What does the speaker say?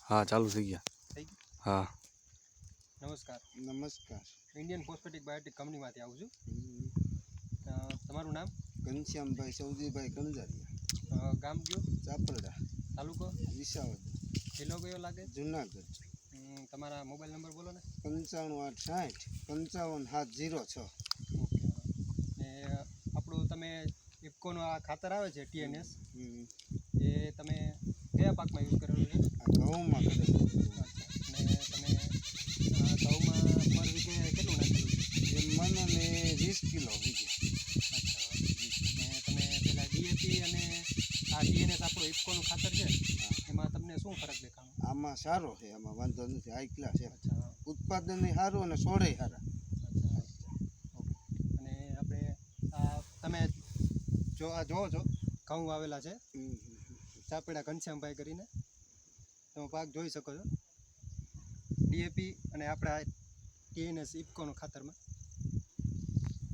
हाँ चालू થઈ ગયા થઈ ગયું? હા નમસ્કાર, નમસ્કાર. ઇન્ડિયન ફોસ્ફેટિક બાયોટેક કંપનીમાંથી આવું છું. તમારું નામ? ઘનશ્યામભાઈ સૌજીભાઈ કણજારિયા, ગામ કયું? ચાપરડા, તાલુકો? વિસાવદર, જિલ્લો કયો લાગે? જુનાગઢ. તમારા મોબાઈલ નંબર બોલો ને. 9586057706. ઓકે. ને આપણું તમે ઇફકોનું આ ખાતર આવે છે TNS, એ તમે કયા પાકમાં યુઝ કરેલું છે? આ ઘઉંમાં કરેલું. અચ્છા. ને તમે ઘઉંમાં પર વીઘે કેટલું નાખેલું છે? એ મને 20 કિલો વીઘે. અચ્છા. ને તમે પેલા DAP અને આ TNS આપણું ઇફકોનું ખાતર છે, એમાં તમને શું ફરક દેખાણો? આમાં સારો છે, આમાં વાંધો નથી, હાઈ ક્લાસ છે. અચ્છા. ઉત્પાદન સારું અને છોડે સારા. અચ્છા. ઓકે. અને આપણે તમે આ જોવો છો ઘઉં આવેલા છે ચાપેડા ઘનશ્યામભાઈ કરીને, તમે પાક જોઈ શકો છો. DAP અને આપણા TNS ઇફકોનું ખાતરમાં